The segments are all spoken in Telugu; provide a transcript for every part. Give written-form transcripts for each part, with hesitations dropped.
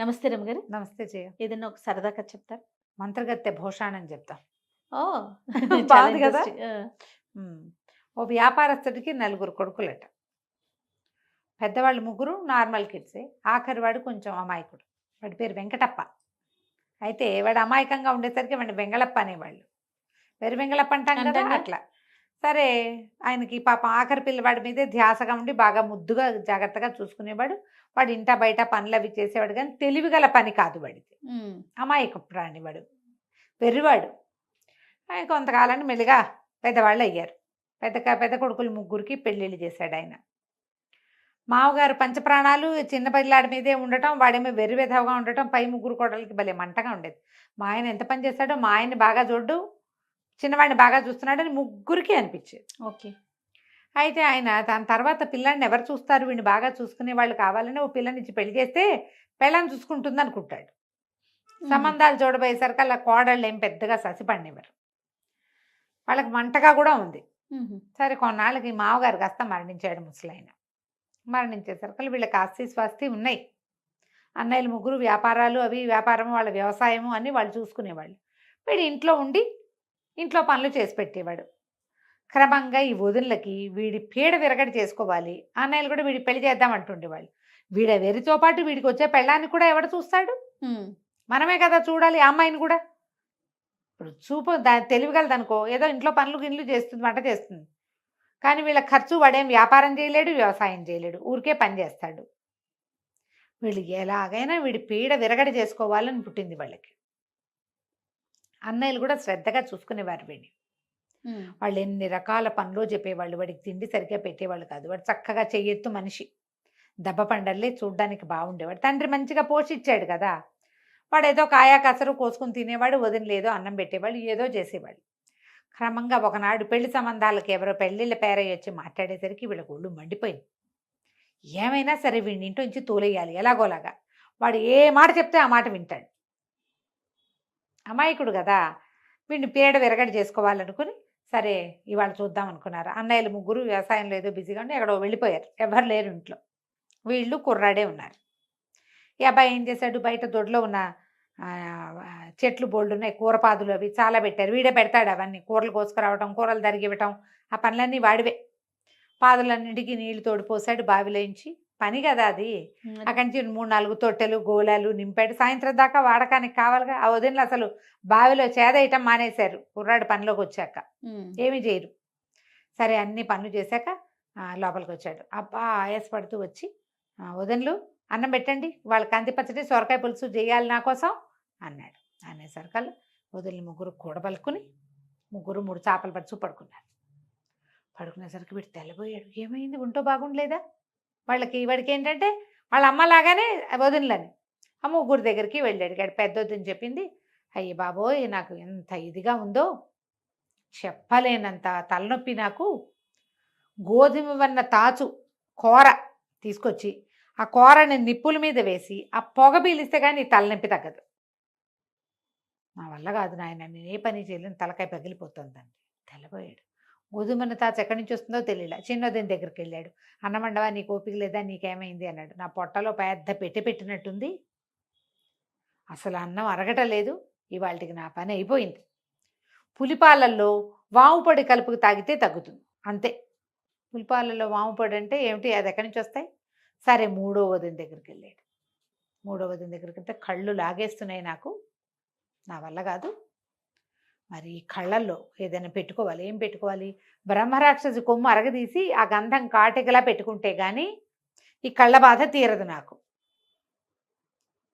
నమస్తే రమ్మగారు. నమస్తే జయ. ఏదైనా ఒక సరదా కథ చెప్తారా? మంత్రగత్తె భూషాణం చెప్తా. ఓహ్! చాలా బాగుంది కదా. ఇంట్రెస్టింగ్. ఆ! ఓ వ్యాపారస్తుడికి 4 కొడుకులట. పెద్దవాళ్ళు ముగ్గురు నార్మల్ కిడ్సే. ఆఖరి వాడు కొంచెం అమాయకుడు. వాడి పేరు వెంకటప్ప. అయితే వాడు అమాయకంగా ఉండేసరికి వాడిని వెంగళప్ప అనేవాళ్ళు. వెర్రి వెంగళప్ప అంటాం కదా, అంటాంగా. అట్లా. సరే, ఆయనకి పాపం ఆఖరి పిల్లవాడి మీదే ధ్యాసగా ఉండి బాగా ముద్దుగా జాగ్రత్తగా చూసుకునేవాడు. వాడు ఇంట బయట పనులు అవి చేసేవాడు, కానీ తెలివిగల పని కాదు వాడిది. హ్మ్. అమాయక ప్రాణి వాడు, వెర్రివాడు. కొంతకాలాన్ని మెల్లిగా పెద్దవాళ్ళు అయ్యారు. పెద్ద కొడుకులు ముగ్గురికి పెళ్ళిళ్ళు చేశాడు ఆయన. మామగారు పంచప్రాణాలు చిన్న పిల్లాడి మీదే ఉండటం, వాడేమో వెర్రి విధవగా ఉండటం, పై ముగ్గురు కోడలకి భలే మంటగా ఉండేది. మా ఆయన ఎంత పని చేశాడో, మా ఆయన్ని బాగా చూడ్డు, చిన్నవాడిని బాగా చూస్తున్నాడని ముగ్గురికి అనిపించేది. ఓకే. అయితే ఆయన దాని తర్వాత పిల్లాడిని ఎవరు చూస్తారు, వీడిని బాగా చూసుకునే వాళ్ళు కావాలని ఓ పిల్లనిచ్చి పెళ్లి చేస్తే పెళ్ళాన్ని చూసుకుంటుంది అనుకుంటాడు. సంబంధాలు చూడబోయేసరికి అలా కోడళ్ళు ఏం పెద్దగా ససిపడినవారు. వాళ్ళకి మంటగా కూడా ఉంది. సరే, కొన్నాళ్ళకి మామగారు కాస్త మరణించాడు ముసలాయన. మరణించేసరికి వీళ్ళకి ఆస్తి స్వాస్తి ఉన్నాయి. అన్నయ్యలు ముగ్గురు వ్యాపారాలు, అవి వ్యాపారము, వాళ్ళ వ్యవసాయము అన్నీ వాళ్ళు చూసుకునేవాళ్ళు. వీడు ఇంట్లో ఉండి ఇంట్లో పనులు చేసి పెట్టేవాడు. క్రమంగా ఈ వదినలకి వీడి పీడ విరగడి చేసుకోవాలి, అన్నయ్యలు కూడా వీడి పెళ్లి చేద్దామంటుండేవాళ్ళు. వీడ వెరితో పాటు వీడికి వచ్చే పెళ్ళాన్ని కూడా ఎవడు చూస్తాడు? మనమే కదా చూడాలి ఆ అమ్మాయిని కూడా. ఇప్పుడు చూపు తెలివిగలదనుకో, ఏదో ఇంట్లో పనులు గిన్లు చేస్తుంది, వంట చేస్తుంది. కానీ వీళ్ళ ఖర్చు వాడేం వ్యాపారం చేయలేడు, వ్యవసాయం చేయలేడు, ఊరికే పని చేస్తాడు. వీళ్ళు ఎలాగైనా వీడి పీడ విరగడి చేసుకోవాలని పుట్టింది వాళ్ళకి. అన్నయ్యలు కూడా శ్రద్ధగా చూసుకునేవారు వీడిని. వాళ్ళు ఎన్ని రకాల పనులు చెప్పేవాళ్ళు, వాడికి తిండి సరిగ్గా పెట్టేవాళ్ళు కాదు. వాడు చక్కగా చెయ్యెత్తు మనిషి, దెబ్బ పండల్లే, చూడ్డానికి బాగుండేవాడు. తండ్రి మంచిగా పోషించాడు కదా. వాడు ఏదో కాయా కసరు కోసుకుని తినేవాడు, వదినలేదో అన్నం పెట్టేవాళ్ళు, ఏదో చేసేవాళ్ళు. క్రమంగా ఒకనాడు పెళ్లి సంబంధాలకి ఎవరో పెళ్ళిళ్ళ పేరయ్య వచ్చి మాట్లాడేసరికి వీళ్ళకి ఒళ్ళు మండిపోయింది. ఏమైనా సరే వీడిని ఇంటి నుంచి తోలేయాలి ఎలాగోలాగా. వాడు ఏ మాట చెప్తే ఆ మాట వింటాడు. అమాయకుడు కదా, వీడిని పీడ విరగడి చేసుకోవాలనుకుని సరే ఇవాళ చూద్దాం అనుకున్నారు. అన్నయ్యలు ముగ్గురు వ్యవసాయంలో ఏదో బిజీగా ఉండి ఎక్కడో వెళ్ళిపోయారు. ఎవరు లేరు ఇంట్లో. వీళ్ళు కుర్రాడే ఉన్నారు. ఈ అబ్బాయి ఏం చేశాడు, బయట దొడ్లో ఉన్న చెట్లు బోల్డ్ ఉన్నాయి, కూరపాదులు అవి చాలా పెట్టారు. వీడే పెడతాడు అవన్నీ, కూరలు కోసుకురావటం, కూరలు తరిగివ్వటం, ఆ పనులన్నీ వాడివే. పాదులన్నింటికి నీళ్లు తోడిపోసాడు బావిలోంచి. పని కదా అది. అక్కడి నుంచి 3-4 తొట్టెలు గోళాలు నింపాడు. సాయంత్రం దాకా వాడకానికి కావాలిగా. ఆ వదినలు అసలు బావిలో చేదేయటం మానేశారు కుర్రాడు పనిలోకి వచ్చాక. ఏమీ చేయరు. సరే, అన్ని పనులు చేశాక లోపలికి వచ్చాడు. అబ్బా ఆయాసపడుతూ వచ్చి, వదినలు అన్నం పెట్టండి, వాళ్ళ కంది పచ్చడి సొరకాయ పులుసు చేయాలి నా కోసం అన్నాడు. అనేసరికల్లా వదిలి ముగ్గురు కూడబలుకుని ముగ్గురు 3 చేపలు పడుచు పడుకున్నారు. పడుకునేసరికి వీడు తెల్లబోయాడు. ఏమైంది, ఒంటో బాగుండలేదా? వాడికి ఏంటంటే వాళ్ళ అమ్మలాగానే వదినలని. ఆ ముగ్గురు దగ్గరికి వెళ్ళాడు. పెద్దొద్దని చెప్పింది, అయ్యి బాబోయ్ నాకు ఎంత ఇదిగా ఉందో, చెప్పలేనంత తలనొప్పి నాకు. గోధుమ వన్న తాచు కూర తీసుకొచ్చి ఆ కూరని నిప్పుల మీద వేసి ఆ పొగ పీలిస్తే కానీ తలనొప్పి తగ్గదు. నా వల్ల కాదు నాయన, నేను ఏ పని చేయలేను, తలకాయ పగిలిపోతుందండి. తెల్లబోయాడు. గోధుమన్న తాచు ఎక్కడి నుంచి వస్తుందో తెలియలే. చిన్నోదిన దగ్గరికి వెళ్ళాడు. అన్నమండవా, నీకు ఓపిక లేదా, నీకేమైంది అన్నాడు. నా పొట్టలో పెద్ద పెట్టినట్టుంది, అసలు అన్నం అరగటలేదు, ఇవాళకి నా పని అయిపోయింది. పులిపాలల్లో వాము పొడి కలుపుకు తాగితే తగ్గుతుంది, అంతే. పులిపాలల్లో వాము పొడి అంటే ఏమిటి, అది ఎక్కడి నుంచి వస్తాయి? సరే, 3వ వదిన దగ్గరికి వెళ్ళాడు. 3వ వదిన దగ్గరికి వెళ్తే, కళ్ళు లాగేస్తున్నాయి నాకు, నా వల్ల కాదు, మరి కళ్ళల్లో ఏదైనా పెట్టుకోవాలి. ఏం పెట్టుకోవాలి? బ్రహ్మరాక్షసి కొమ్ము అరగదీసి ఆ గంధం కాటికలా పెట్టుకుంటే కానీ ఈ కళ్ళ బాధ తీరదు నాకు.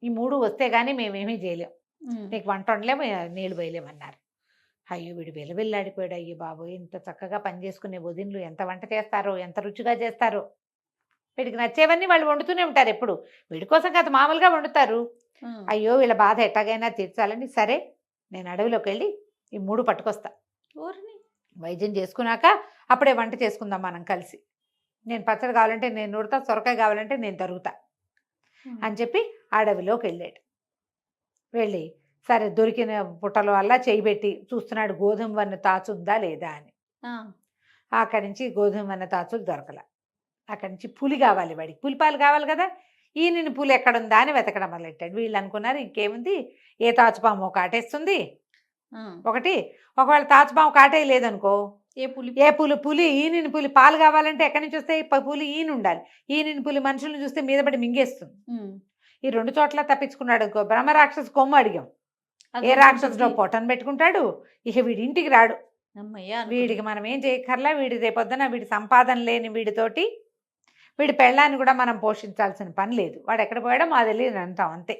ఈ 3 వస్తే కానీ మేమేమీ చేయలేం, నీకు వంట వండలేము, నీళ్ళు వేయలేమన్నారు. అయ్యో, వీడు వెలవెల్లాడిపోయాడు. అయ్యో బాబోయ్, ఇంత చక్కగా పని చేసుకునే వదినలు ఎంత వంట చేస్తారో, ఎంత రుచిగా చేస్తారో. వీడికి నచ్చేవన్నీ వాళ్ళు వండుతూనే ఉంటారు ఎప్పుడు. వీడి కోసం కాదు, మామూలుగా వండుతారు. అయ్యో, వీళ్ళ బాధ ఎట్టాగైనా తీర్చాలని, సరే నేను అడవిలోకి వెళ్ళి ఈ 3 పట్టుకొస్తా, వైద్యం చేసుకున్నాక అప్పుడే వంట చేసుకుందాం మనం కలిసి. నేను పచ్చడి కావాలంటే నేను నూరుతా, సొరకాయ కావాలంటే నేను తరుగుతా అని చెప్పి అడవిలోకి వెళ్ళాడు. వెళ్ళి సరే దొరికిన పుట్టల వల్ల చేయి పెట్టి చూస్తున్నాడు, గోధుమ వన్న తాచుందా లేదా అని. అక్కడి నుంచి గోధుమ వన్న తాచులు దొరకల. అక్కడి నుంచి పులి కావాలి వాడికి, పులిపాలు కావాలి కదా. ఈయన పూలు ఎక్కడుందా అని వెతకడం మొదలెట్టాడు. వీళ్ళు అనుకున్నారు ఇంకేముంది, ఏ తాచుపాము కాటేస్తుంది ఆ! ఒకటి. ఒకవేళ తాచుపాము కాటేయలేదనుకో, ఏ పులి ఏ పులి ఈయన పులి పాలు కావాలంటే ఎక్కడి నుంచి వస్తాయి, పులి ఈయన ఉండాలి. ఈయన పులి మనుషులను చూస్తే మీద పడి మింగేస్తుంది. హ్మ్. ఈ 2 చోట్ల తప్పించుకున్నాడు అనుకో, బ్రహ్మరాక్షసు కొమ్ము అడిగాం. ఏ అదెక్కడుంటది? రాక్షసుడో పొట్టను పెట్టుకుంటాడు, ఇక వీడి ఇంటికి రాడు. హమ్మయ్య! అనుకున్నా. వీడికి మనం ఏం చేయక్కర్లా, వీడి రేపొద్దున వీడి సంపాదన లేని వీడితోటి వీడి పెళ్ళాన్ని కూడా మనం పోషించాల్సిన పని లేదు. వాడు ఎక్కడ పోయాడో మా తెలియదు అంటాం అంతే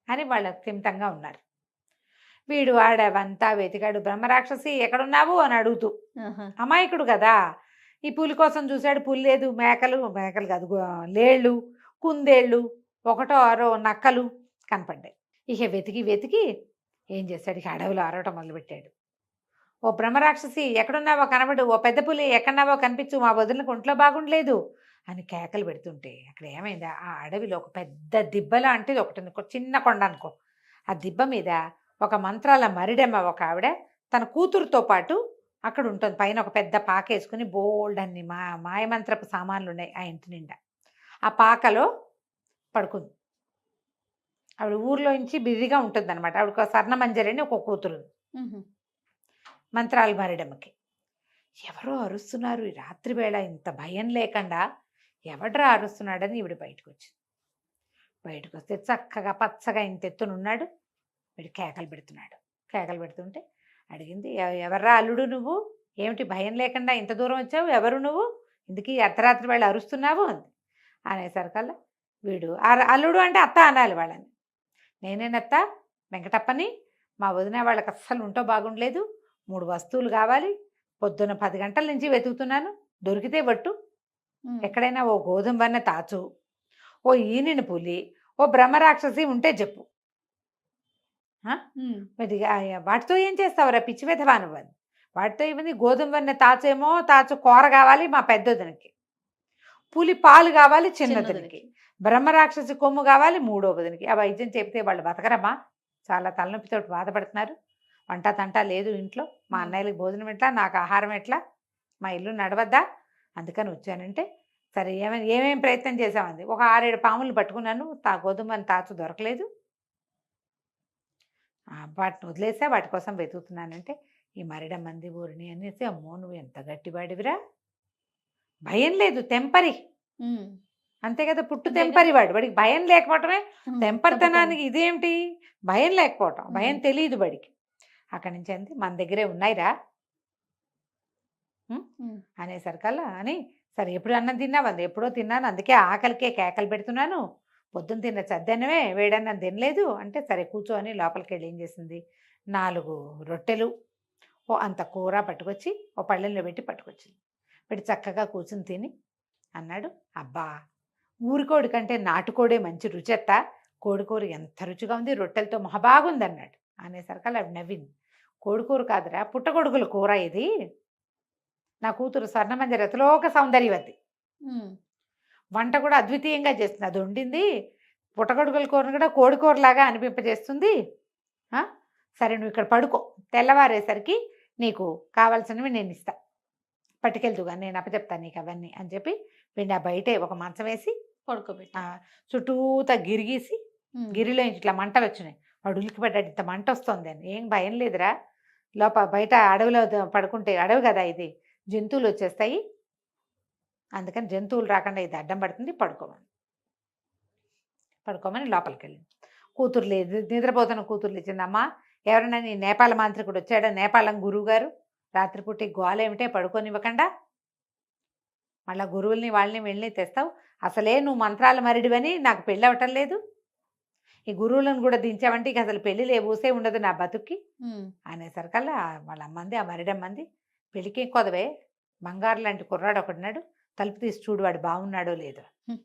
అని వాళ్ళు స్థిమితంగా ఉన్నారు. వీడు వాడవంతా వెతికాడు. బ్రహ్మరాక్షసి ఎక్కడున్నావు అని అడుగుతూ, ఆహా! అమాయకుడు కదా, ఈ పులి కోసం చూశాడు. పులి లేదు, మేకలు కాదు, లేళ్ళు, కుందేళ్ళు, ఒకటో ఆరో నక్కలు కనపడ్డాయి. ఇక వెతికి వెతికి ఏం చేశాడు, ఇక అడవిలో అరవటం మొదలుపెట్టాడు. ఓ బ్రహ్మరాక్షసి ఎక్కడున్నావో కనబడు, ఓ పెద్ద పులి ఎక్కడున్నావో కనిపించు, మా వదిలికి ఒంట్లో బాగుండలేదు అని కేకలు పెడుతుంటే అక్కడ ఏమైంది, ఆ అడవిలో ఒక పెద్ద దిబ్బ లాంటిది ఒకటి ఉంది, ఒక చిన్న కొండ అనుకో. ఆ దిబ్బ మీద ఒక మంత్రాల మరిడెమ్మ ఒక ఆవిడ తన కూతురుతో పాటు అక్కడ ఉంటుంది. పైన ఒక పెద్ద పాక వేసుకుని బోల్డ్ అన్ని మాయమంత్రపు సామాన్లు ఉన్నాయి ఆ ఇంటి నిండా. ఆ పాకలో పడుకుంది. ఆవిడ ఊర్లో నుంచి బిజీగా ఉంటుంది అనమాట. ఆవిడకు స్వర్ణమంజరి అని ఒక కూతురు ఉంది. హుహు. మంత్రాలు మారేడమ్మకి. ఎవరో అరుస్తున్నారు ఈ రాత్రి వేళ, ఇంత భయం లేకుండా ఎవడ్రా అరుస్తున్నాడని ఈవిడ బయటకు వచ్చింది. బయటకు వస్తే చక్కగా పచ్చగా ఇంత ఎత్తునున్నాడు. వీడు కేకలు పెడుతున్నాడు. కేకలు పెడుతుంటే అడిగింది, ఎవర్రా అల్లుడు నువ్వు, ఏమిటి భయం లేకుండా ఇంత దూరం వచ్చావు, ఎవరు నువ్వు, ఇందుకీ అర్ధరాత్రి వేళ అరుస్తున్నావు అంది. అనేసరికల్లా వీడు అల్లుడు అంటే అత్త అనాలి వాళ్ళని. నేనేనత్త వెంకటప్పని, మా వదిన వాళ్ళకి అస్సలు ఉంటో బాగుండలేదు, 3 వస్తువులు కావాలి, పొద్దున 10 గంటల నుంచి వెతుకుతున్నాను, దొరికితే బట్టు, హ్మ్. ఎక్కడైనా ఓ గోధుమ వన్న తాచు, ఓ ఈనిన పులి, ఓ బ్రహ్మరాక్షసి ఉంటే చెప్పు. హ్మ్. మరి వాటితో ఏం చేస్తావురా పిచ్చి వెధవా నువ్వని. వాటితో ఏముంది, గోధుమ వన్న తాచేమో తాచు కూర కావాలి మా పెద్దొదినకి, పులి పాలు కావాలి చిన్నదినకి, చిన్నదినికి. బ్రహ్మరాక్షసి కొమ్ము కావాలి మూడో వదినకి. ఆ వైద్యం చెప్తే వాళ్ళు బతకరమ్మా, చాలా తలనొప్పితో బాధపడుతున్నారు, వంట తంట లేదు ఇంట్లో, మా అన్నయ్యలకి భోజనం ఎట్లా, నాకు ఆహారం ఎట్లా, మా ఇల్లు నడవద్దా, అందుకని వచ్చానంటే సరే ఏమేం ప్రయత్నం చేసామంది. ఒక 6-7 పాములు పట్టుకున్నాను, గోధుమని తాచు దొరకలేదు, వాటిని వదిలేసా, వాటి కోసం వెతుకుతున్నానంటే ఈ మరిడమ్మంది ఊరిని అనేసి, అమ్మో నువ్వు ఎంత గట్టివాడివిరా, భయం లేదు తెంపరి, హ్మ్. అంతే కదా, పుట్టు అంతేగా. తెంపరి వాడికి భయం లేకపోవటమే హ్మ్. తెంపరితనానికి ఇదేమిటి, భయం లేకపోవటం, భయం హ్మ్. తెలియదు వాడికి. అక్కడి నుంచి అంది, మన దగ్గరే ఉన్నాయిరా హ్మ్. అనేసరికల్లా అని, సరే ఎప్పుడు అన్నం తిన్నావు, ఎప్పుడో తిన్నాను, అందుకే ఆకలికే కేకలు పెడుతున్నాను, పొద్దున్న తిన్న చద్దన్నమే వేడన్నం తినలేదు అంటే, సరే కూర్చో అని లోపలికి వెళ్ళి ఏం చేసింది, 4 రొట్టెలు ఓ అంత కూర పట్టుకొచ్చి ఓ పళ్ళెంలో పెట్టి పట్టుకొచ్చింది. పెట్టి చక్కగా కూర్చుని తిని అన్నాడు, అబ్బా ఊరికోడి కంటే నాటుకోడే మంచి రుచెత్త, కోడికూర ఎంత రుచిగా ఉంది, రొట్టెలతో మహాబాగుంది అన్నాడు. అనేసరికల్లా ఆవిడ నవ్వింది, కోడికూర కాదురా పుట్టగొడుగుల కూర ఇది, నా కూతురు స్వర్ణమంజరి రతిలోక సౌందర్యవతి, హ్మ్. వంట కూడా అద్వితీయంగా చేస్తుంది, అది వండింది పుట్టగొడుగుల కూరను కూడా కోడికూరలాగా అనిపింపజేస్తుంది. సరే నువ్వు ఇక్కడ పడుకో, తెల్లవారేసరికి నీకు కావాల్సినవి నేను ఇస్తా, పట్టుకెళ్తుగా నేను అప్పచెప్తాను నీకు అవన్నీ అని చెప్పి వీడిని ఆ బయటే ఒక మంచం వేసి పడుకోబెట్టి. చుట్టూతా గిరిగీసి, హ్మ్. గిరిలో ఇట్లా మంటలు వచ్చినాయి, వాడు ఉలికిపడ్డాడు, ఇంత మంట వస్తుంది అని. ఏం భయం లేదురా, బయట అడవిలో పడుకుంటే, అడవి కదా ఇది, జంతువులు వచ్చేస్తాయి, అందుకని జంతువులు రాకుండా ఇది అడ్డం పడుతుంది, పడుకోమని లోపలికి వెళ్ళింది. కూతురు లేదు, నిద్రపోతున్న కూతురు లేచిందమ్మా, ఎవరైనా నీ నేపాల మాంత్రికుడు వచ్చాడా, నేపాలం గురువు గారు, రాత్రిపూట గోలేమిటే పడుకోనివ్వకుండా మళ్ళీ గురువుల్ని వాళ్ళని వెళ్ళి తెస్తావు, అసలే నువ్వు మంత్రాల మరిడివని నాకు పెళ్ళి అవ్వటం లేదు, ఈ గురువులను కూడా దించావంటే ఇక అసలు పెళ్ళి ఊసే ఉండదు నా బతుక్కి హ్మ్. అనేసరికల్లా వాళ్ళ అమ్మంది, ఆ మరిడమ్మంది, పెళ్ళికి కొదవే బంగారు లాంటి కుర్రాడు ఒకడున్నాడు, తలుపు తీసి చూడు వాడు బాగున్నాడో లేదో. హ్మ్.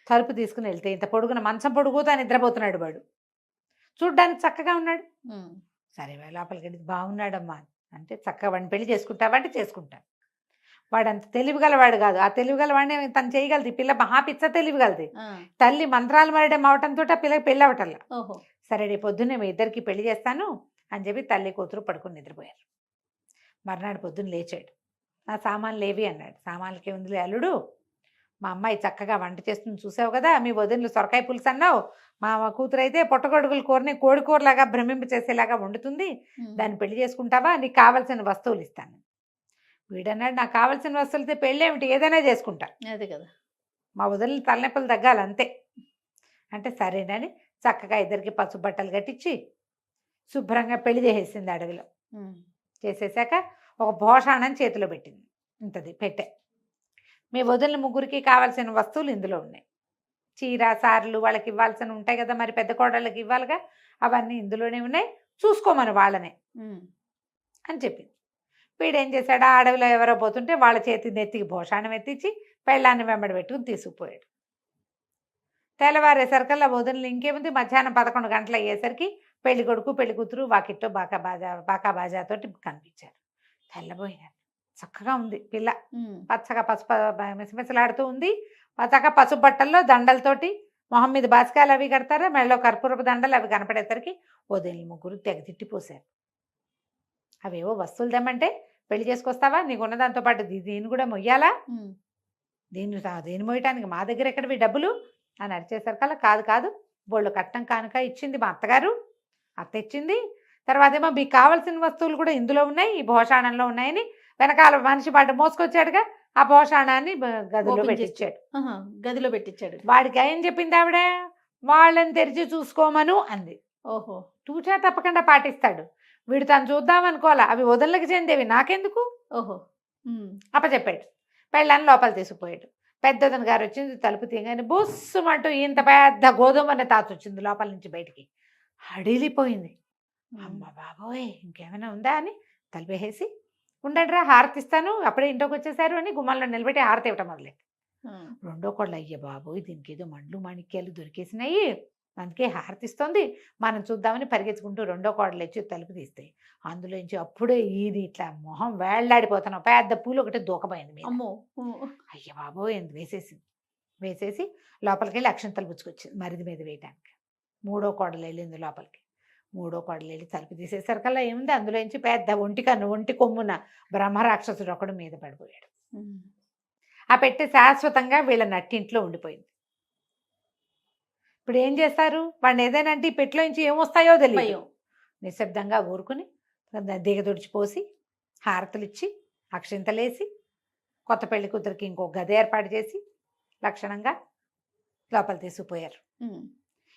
తలుపు తీసుకుని వెళ్తే ఇంత పొడుగున మంచం పొడుగుతా నిద్రపోతున్నాడు వాడు, చూడ్డానికి చక్కగా ఉన్నాడు. హ్మ్. సరే లోపలికి వెళ్ళి బాగున్నాడమ్మా అంటే, చక్కగా వాడిని పెళ్లి చేసుకుంటావంటే చేసుకుంటాను. వాడు అంత తెలివిగలవాడు కాదు, ఆ తెలివిగలవాడిని తను చేయగలదు, ఈ పిల్ల మహాపిచ్చ తెలివిగలది, ఆ! తల్లి మంత్రాలు మరడం అవటంతో ఆ పిల్లకి పెళ్ళి అవటల్లా. ఓహో! సరే రేపు పొద్దున్నే మీ ఇద్దరికి పెళ్లి చేస్తాను అని చెప్పి తల్లి కూతురు పడుకుని నిద్రపోయారు. మర్నాడు పొద్దున్న లేచాడు, నా సామాన్లు ఏవి అన్నాడు. సామాన్లకి ఉందిలే అల్లుడు, మా అమ్మాయి చక్కగా వంట చేస్తుంది చూసావు కదా, మీ వదినలు సొరకాయ పులుసు అన్నావు, మా కూతురు అయితే పుట్టగొడుగుల కూరని కోడి కూరలాగా భ్రమింప చేసేలాగా వండుతుంది, దాన్ని పెళ్లి చేసుకుంటావా, నీకు కావాల్సిన వస్తువులు ఇస్తాను. వీడన్నాడు, నాకు కావాల్సిన వస్తువులతో పెళ్ళి ఏమిటి, ఏదైనా చేసుకుంటా, అదే కదా. మా వదిలిన తలనొప్పులు తగ్గాలి అంతే అంటే సరేనని చక్కగా ఇద్దరికి పసుపు బట్టలు కట్టించి శుభ్రంగా పెళ్లి చేసేసింది అడవిలో. చేసేసాక ఒక భోషాణం చేతిలో పెట్టింది, ఇంతది పెట్టే, మీ వదిలిన ముగ్గురికి కావాల్సిన వస్తువులు ఇందులో ఉన్నాయి, చీర సార్లు వాళ్ళకి ఇవ్వాల్సిన ఉంటాయి కదా, మరి పెద్ద కోడళ్ళకి ఇవ్వాలిగా, అవన్నీ ఇందులోనే ఉన్నాయి, చూసుకోమని వాళ్ళనే అని చెప్పింది. వీడేం చేశాడు, ఆ అడవిలో ఎవరో పోతుంటే వాళ్ళ చేతి నెత్తికి భోషాణం ఎత్తించి పెళ్ళాన్ని వెంబడి పెట్టుకుని తీసుకుపోయాడు. తెల్లవారేసరికల్లా వదినలు ఇంకేముంది, మధ్యాహ్నం 11 గంటలు అయ్యేసరికి పెళ్లి కొడుకు పెళ్లి కూతురు వాకిట్లో బాకా బాజాతోటి కనిపించారు. తెల్లబోయినారు, చక్కగా ఉంది పిల్ల, పచ్చగా పసుపు మిసమిసలాడుతూ ఉంది, చక్కగా పసుపు బట్టల్లో దండలతోటి, మొహం మీద బాసికాయలు అవి కడతారా, మెడలో కర్పూరపు దండలు అవి కనపడేసరికి వదినలు ముగ్గురు తెగ తిట్టిపోసారు. అవేవో వస్తువులు తెమ్మంటే పెళ్లి చేసుకొస్తావా, నీకున్న దాంతో పాటు దీన్ని కూడా మొయ్యాలా, దేన్ని మోయటానికి మా దగ్గర ఎక్కడవి డబ్బులు అని అరిచేసరికల్లా, కాదు కాదు బోళ్ళు కట్నం కానుక ఇచ్చింది మా అత్తగారు, అత్త ఇచ్చింది, తర్వాత ఏమో మీకు కావాల్సిన వస్తువులు కూడా ఇందులో ఉన్నాయి, ఈ భోషాణంలో ఉన్నాయని వెనకాల మనిషి పాటు మోసుకొచ్చాడుగా, ఆ భోషాణాన్ని గదిలో పెట్టించాడు. వాడికి ఏం చెప్పింది ఆవిడ, వాళ్ళని తెరిచి చూసుకోమను అంది. ఓహో, తూచా తప్పకుండా పాటిస్తాడు వీడు, తను చూద్దామనుకోవాలా, అవి వదలకి చెందేవి నాకెందుకు, ఓహో అప్పచెప్పాడు. పెళ్ళని లోపల తీసుకుపోయాడు. పెద్దదన గారు వచ్చింది, తలుపు తీయగానే బుస్సుమంటూ ఇంత పెద్ద గోధుమనే తాత వచ్చింది లోపల నుంచి బయటికి, హడిలిపోయింది. అమ్మ బాబోయ్ ఇంకేమైనా ఉందా అని తలుపేసి, ఉండండిరా హారతిస్తాను, అప్పుడే ఇంట్లోకి వచ్చేసారు అని గుమ్మంలో నిలబెట్టి హారతి ఇవ్వటం మొదలెట్టి. రెండో కోళ్ళు, అయ్య బాబోయ్ దీనికి ఏదో మండ్లు మాణిక్యాలు దొరికేసినాయి, అందుకే హారతిస్తుంది, మనం చూద్దామని పరిగెత్తుకుంటూ రెండో కోడలు వచ్చి తలుపు తీస్తాయి. అందులోంచి అప్పుడే ఇది ఇట్లా మొహం వేళ్లాడిపోతున్నాం, పెద్ద పూలు ఒకటి దూకపోయింది మీద. అమ్మో, అయ్య బాబోయ్ ఎంత వేసేసి లోపలికి వెళ్ళి అక్షంతలు పుచ్చుకొచ్చింది మరిది మీద వేయటానికి. మూడో కోడలు వెళ్ళింది లోపలికి. మూడో కోడలు వెళ్ళి తలుపు తీసేసరికల్లా ఏముంది, అందులోంచి పెద్ద ఒంటి కొమ్మున బ్రహ్మరాక్షసుడు ఒకడు మీద పడిపోయాడు. ఆ పెట్టి శాశ్వతంగా వీళ్ళ నట్టింట్లో ఉండిపోయింది. ఇప్పుడు ఏం చేస్తారు, వాడిని ఏదైనా అంటే ఈ పెట్టిలోంచి ఏమొస్తాయో తెలియదు. నిశ్శబ్దంగా ఊరుకుని దిగదొడిచిపోసి హారతులు ఇచ్చి అక్షింతలేసి కొత్త పెళ్లి కూతురికి ఇంకో గది ఏర్పాటు చేసి లక్షణంగా లోపల తీసుకుపోయారు.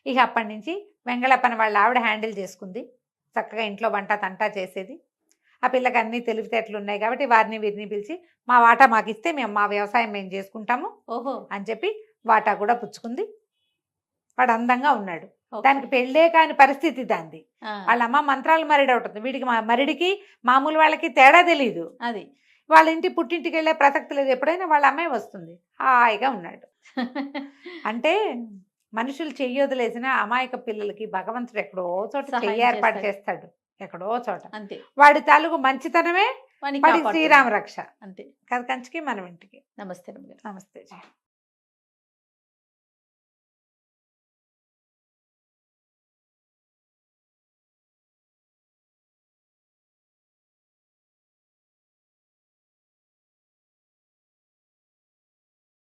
ఇక అప్పటి నుంచి వెంగళప్పని వాళ్ళ ఆవిడ హ్యాండిల్ చేసుకుంది, చక్కగా ఇంట్లో వంట తంటా చేసేది. ఆ పిల్లకి అన్ని తెలివితేటలు ఉన్నాయి కాబట్టి వారిని వీరిని పిలిచి మా వాటా మాకు ఇస్తే మేము మా వ్యవసాయం మేము చేసుకుంటాము ఓహో అని చెప్పి వాటా కూడా పుచ్చుకుంది. వాడు అందంగా ఉన్నాడు, దానికి పెళ్ళే కాని పరిస్థితి దాంది. వాళ్ళ అమ్మ మంత్రాలు మరిడి ఉంటుంది, వీడికి మరిడికి మామూలు వాళ్ళకి తేడా తెలియదు. అది వాళ్ళ ఇంటి పుట్టింటికి వెళ్ళే ప్రసక్తి లేదు, ఎప్పుడైనా వాళ్ళ అమ్మాయి వస్తుంది, హాయిగా ఉన్నాడు. అంటే మనుషులు చెయ్యొదిలేసిన అమాయక పిల్లలకి భగవంతుడు ఎక్కడో చోట చెయ్యి ఏర్పాటు చేస్తాడు, ఎక్కడో చోట. అంతే, వాడి తాలూకు మంచితనమే వాడి శ్రీరామ రక్ష. అంతే కదా కంచికి మనం ఇంటికి. నమస్తే. నమస్తే.